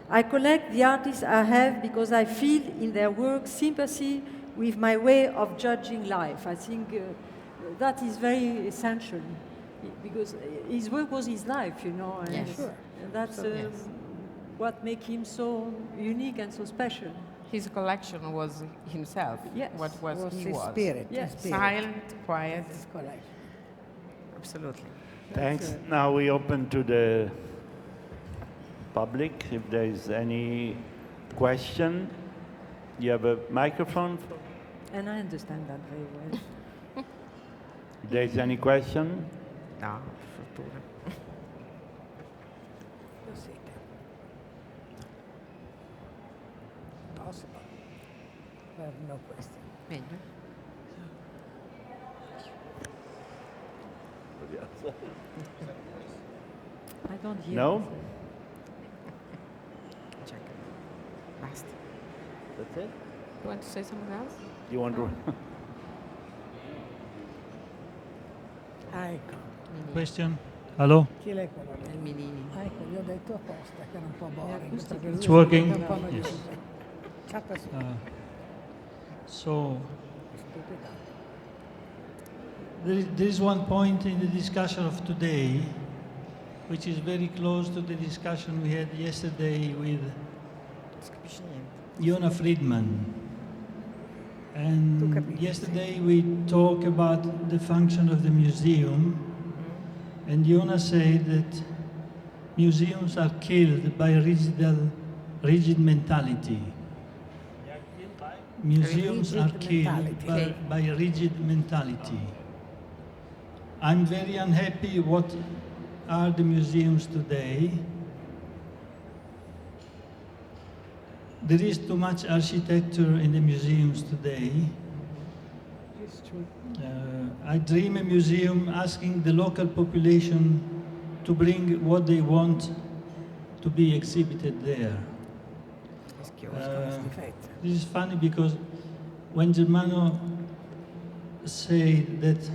I collect the artists I have because I feel in their work sympathy with my way of judging life. I think that is very essential, because his work was his life, and Yes. and that's what makes him so unique and so special. His collection was himself. Yes. What was he his was. spirit. Yes. His spirit. Silent, quiet. His collection. Absolutely. Thanks. Now we open to the public. If there is any question, you have a microphone. And I understand that very well. If there is any question, No, fortuna. no question. Meglio. I don't hear. No? Check. Basta. That's it? You want to say something else? You want to? Ah, ecco, Question? Hello? chi lei quello lì? Il Minini. Ah, ecco, gli ho detto apposta che era un po' boring. perché lui It's working? è un po' Yes. noioso. Cappa su. So Stupida. there is one point in the discussion of today which is very close to the discussion we had yesterday with Non si capisce niente. Yona Friedman. Tu And capisci, yesterday we talked about the function of the museum, and Yona said that museums are killed by rigid mentality. Museums are Rigid killed mentality. by rigid mentality. I'm very unhappy what are the museums today. There is too much architecture in the museums today. It's true. I dream a museum asking the local population to bring what they want to be exhibited there. Difetto. This is funny because when Germano said that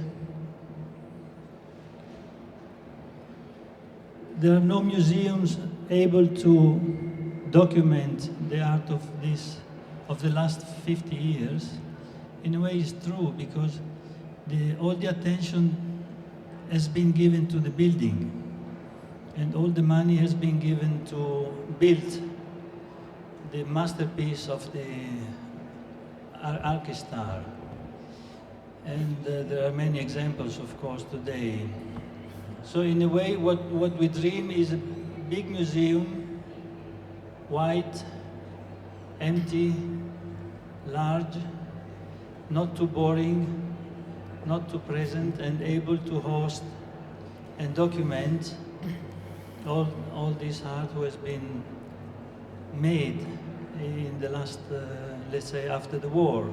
there are no museums able to document the art of the last 50 years, in a way it's true because all the attention has been given to the building and all the money has been given to build the masterpiece of the Archistar. And there are many examples, of course, today. So in a way, what we dream is a big museum, white, empty, large, not too boring, not too present, and able to host and document all this art who has been made in the last, let's say, after the war.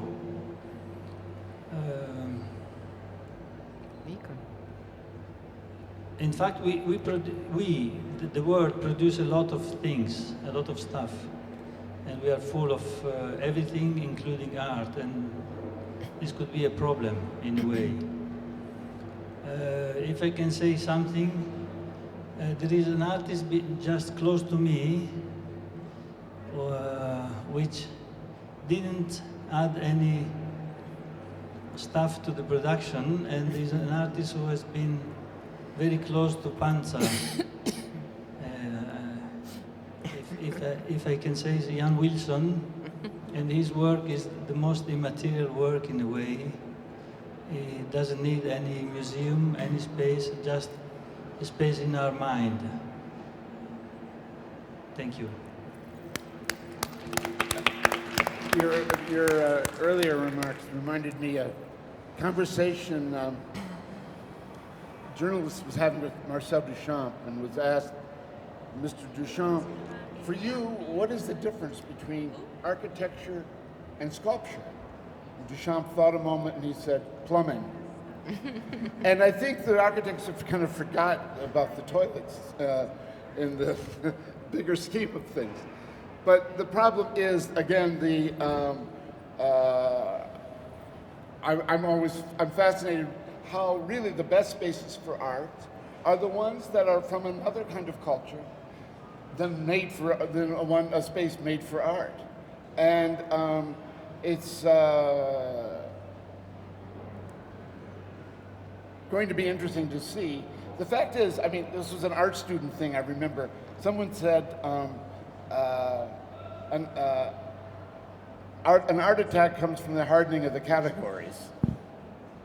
In fact, the world, produce a lot of things, a lot of stuff, and we are full of everything, including art, and this could be a problem in a way. If I can say something, there is an artist just close to me which didn't add any stuff to the production, and is an artist who has been very close to Panza. If I can say, is Jan Wilson, and his work is the most immaterial work in a way. He doesn't need any museum, any space, just a space in our mind. Thank you. Your earlier remarks reminded me of a conversation a journalist was having with Marcel Duchamp and was asked, Mr. Duchamp, for you, what is the difference between architecture and sculpture? And Duchamp thought a moment and he said, plumbing. And I think the architects have kind of forgot about the toilets in the bigger scheme of things. But the problem is, again, I'm fascinated how really the best spaces for art are the ones that are from another kind of culture than a space made for art. And it's going to be interesting to see. The fact is, I mean, this was an art student thing, I remember. Someone said, an art attack comes from the hardening of the categories,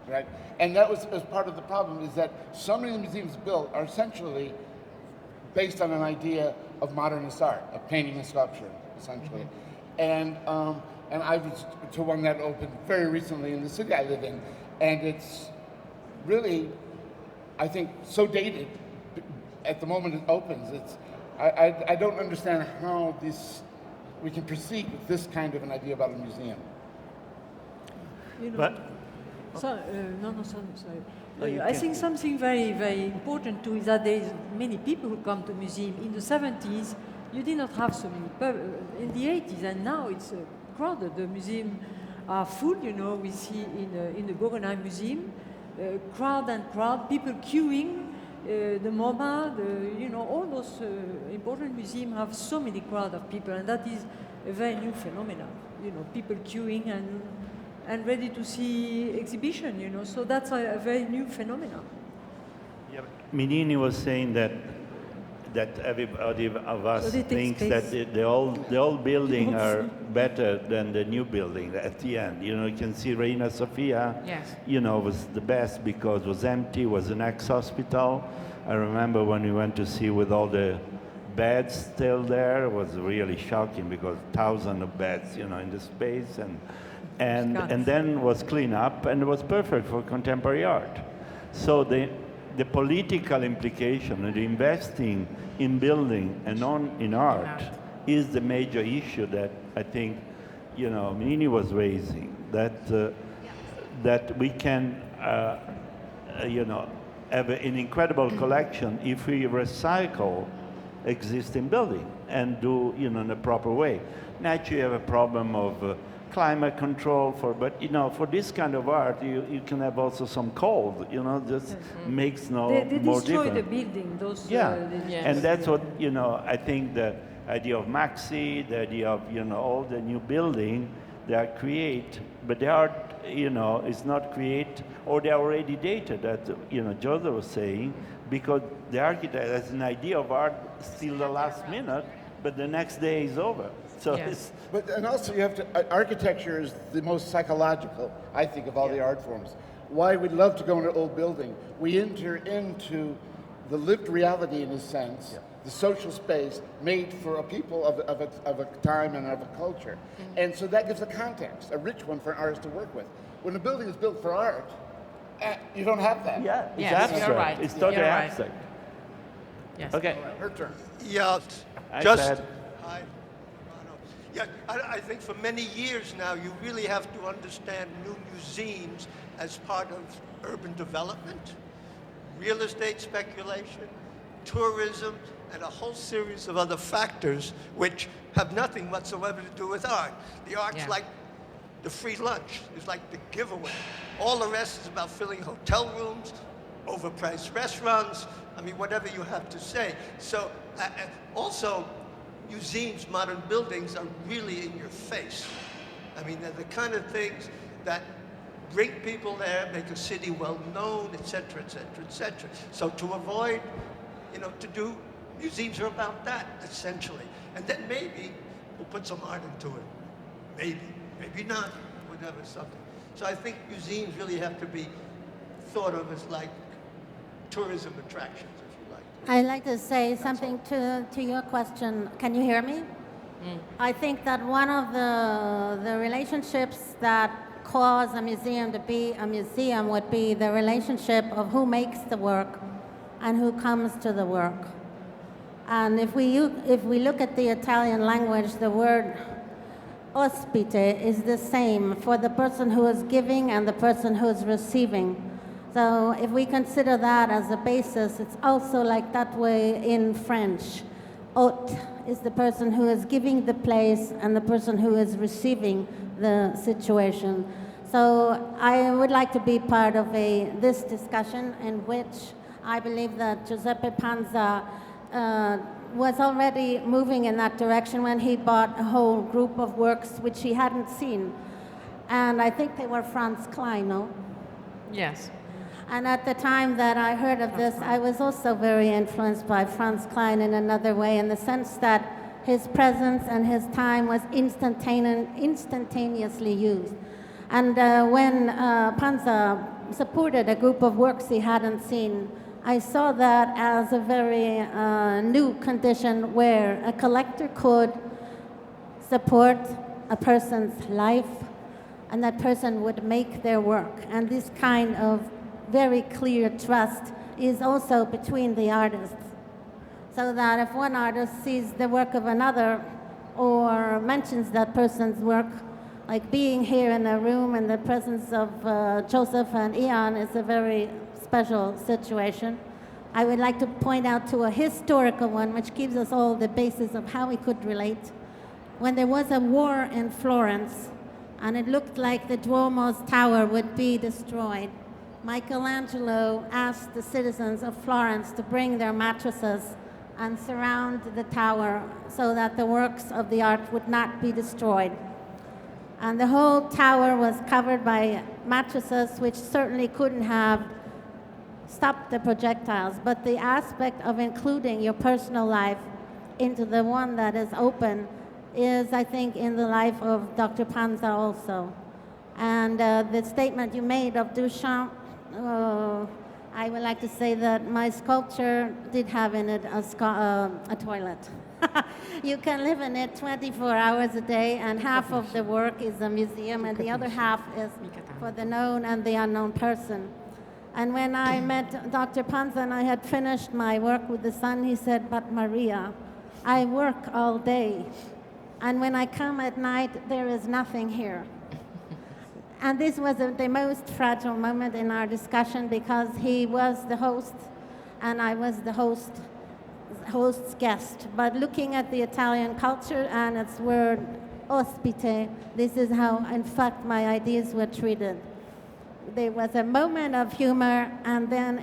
right? And that was as part of the problem, is that so many of the museums built are essentially based on an idea of modernist art, of painting and sculpture, essentially. And I was to one that opened very recently in the city I live in, and it's really, I think, so dated at the moment it opens. I don't understand how we can proceed with this kind of an idea about a museum. You know, But sorry. No, you I can. think something very, very important too is that there is many people who come to museum. In the 70s, you did not have so many people. In the 80s, and now it's crowded. The museum are full. You know, we see in the Guggenheim Museum, crowd and crowd, people queuing. The MoMA, all those important museums have so many crowd of people, and that is a very new phenomenon. You know, people queuing and ready to see exhibition. You know, so that's a very new phenomenon. Yeah, Minini was saying that everybody of us So they take thinks space. that the old building are better than the new building at the end. You know, you can see Reina Sofia, Yes. was the best because it was empty, was an ex-hospital. I remember when we went to see with all the beds still there, it was really shocking because thousands of beds, in the space and then was cleaned up and it was perfect for contemporary art. So the political implication of investing in building and in art is the major issue that I think, Minini was raising, that we can, have an incredible collection if we recycle existing building and do, in a proper way. Naturally, you have a problem of climate control but for this kind of art, you can have also some cold, just makes no They more destroy difference. the building. Those. And that's what, I think the idea of Maxi, the idea of, all the new building, they are create, but the art, is not create, or they are already dated, that, Joseph was saying, because the architect has an idea of art still the last minute, but the next day is over. So Yes. And also you have to, architecture is the most psychological, I think, of all the art forms. Why we love to go into an old building, we enter into the lived reality in a sense, the social space made for a people of a time and of a culture. And so that gives a context, a rich one for an artist to work with. When a building is built for art, you don't have that. yeah, it's Yes, abstract. you're right. It's totally You're right. abstract. Yes. Okay. Her turn. Yeah, I just. said- Hi, Germano. Yeah, I think for many years now, you really have to understand new museums as part of urban development, real estate speculation, tourism, and a whole series of other factors which have nothing whatsoever to do with art. The art's Yeah. like the free lunch, it's like the giveaway. All the rest is about filling hotel rooms, overpriced restaurants, whatever you have to say. So also, museums, modern buildings are really in your face. They're the kind of things that bring people there, make a city well known, et cetera, et cetera, et cetera. So to avoid, museums are about that, essentially. And then maybe we'll put some art into it. Maybe not, whatever, something. So I think museums really have to be thought of as like tourism attractions, if you like. I'd like to say something to your question. Can you hear me? I think that one of the relationships that cause a museum to be a museum would be the relationship of who makes the work and who comes to the work. And if we look at the Italian language, the word ospite is the same for the person who is giving and the person who is receiving. So if we consider that as a basis, it's also like that way in French. Hôte is the person who is giving the place and the person who is receiving the situation. So I would like to be part of this discussion in which I believe that Giuseppe Panza was already moving in that direction when he bought a whole group of works which he hadn't seen. And I think they were Franz Klein, no? Yes. And at the time that I heard of this, I was also very influenced by Franz Klein in another way, in the sense that his presence and his time was instantaneously used. And when Panza supported a group of works he hadn't seen, I saw that as a very new condition where a collector could support a person's life and that person would make their work. And this kind of very clear trust is also between the artists. So that if one artist sees the work of another or mentions that person's work, like being here in a room in the presence of Joseph and Ian is a very special situation. I would like to point out to a historical one, which gives us all the basis of how we could relate. When there was a war in Florence, and it looked like the Duomo's tower would be destroyed, Michelangelo asked the citizens of Florence to bring their mattresses and surround the tower so that the works of the art would not be destroyed. And the whole tower was covered by mattresses, which certainly couldn't have stopped the projectiles, but the aspect of including your personal life into the one that is open is, I think, in the life of Dr. Panza also. And the statement you made of Duchamp, I would like to say that my sculpture did have in it a toilet. You can live in it 24 hours a day, and half of the work is a museum, and the other half is for the known and the unknown person. And when I met Dr. Panza and I had finished my work with the sun, he said, "But Maria, I work all day, and when I come at night, there is nothing here." And this was the most fragile moment in our discussion, because he was the host and I was the host's guest. But looking at the Italian culture and its word ospite, this is how, in fact, my ideas were treated. There was a moment of humor, and then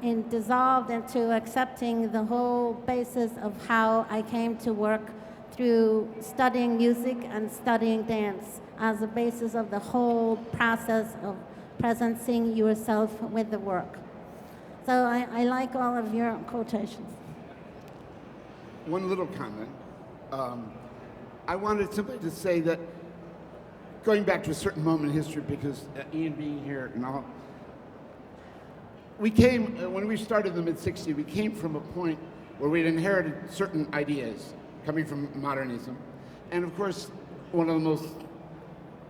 it dissolved into accepting the whole basis of how I came to work through studying music and studying dance as a basis of the whole process of presencing yourself with the work. So I like all of your quotations. One little comment. I wanted simply to say that, going back to a certain moment in history, because Ian being here and all, we came, when we started in the mid-60s, we came from a point where we'd inherited certain ideas coming from modernism. And of course, one of the most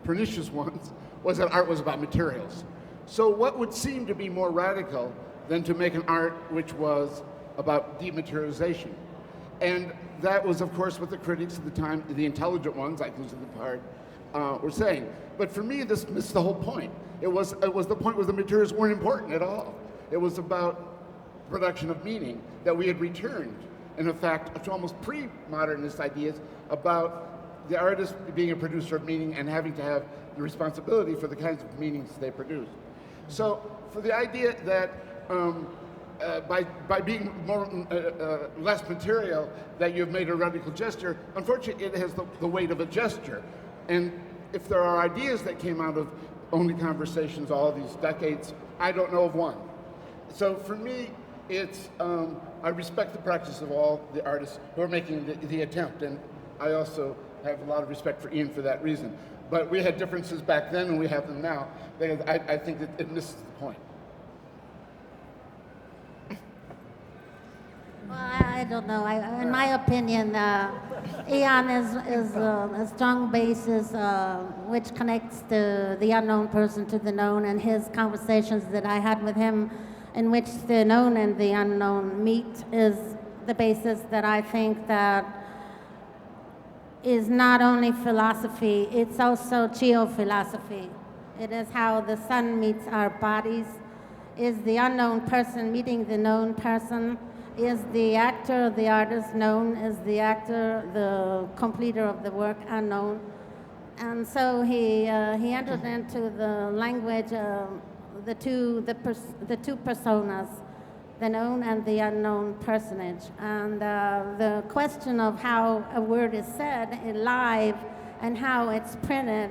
pernicious ones was that art was about materials. So what would seem to be more radical than to make an art which was about dematerialization? And that was, of course, what the critics at the time, the intelligent ones, like Elizabeth Pard, were saying. But for me, this missed the whole point. It was the point where the materials weren't important at all. It was about production of meaning, that we had returned, in effect, to almost pre-modernist ideas about the artist being a producer of meaning and having to have the responsibility for the kinds of meanings they produce. So for the idea that by being more less material, that you've made a radical gesture, unfortunately it has the weight of a gesture. And if there are ideas that came out of only conversations all these decades, I don't know of one. So for me, it's, I respect the practice of all the artists who are making the attempt, and I also have a lot of respect for Ian for that reason. But we had differences back then and we have them now. I think that it misses the point. Well, I don't know. In my opinion, Ian is a strong basis which connects the unknown person to the known, and his conversations that I had with him, in which the known and the unknown meet, is the basis that I think that is not only philosophy, it's also geophilosophy. It is how the sun meets our bodies, is the unknown person meeting the known person, is the actor, the artist known, is the actor, the completer of the work unknown. And so he entered into the language, the two personas, the known and the unknown personage. And the question of how a word is said in live and how it's printed,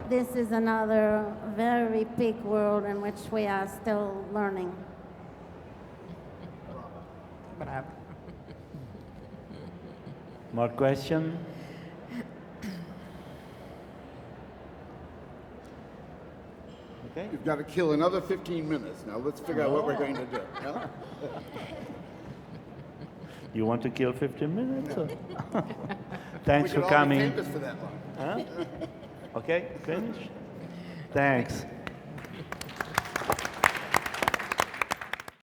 this is another very big world in which we are still learning. Bravo. More question? Okay. We've got to kill another 15 minutes. Now let's figure out what we're going to do. Yeah? You want to kill 15 minutes? Or? Thanks We for could all be coming. famous for that long. Huh? Okay, finish? Thanks.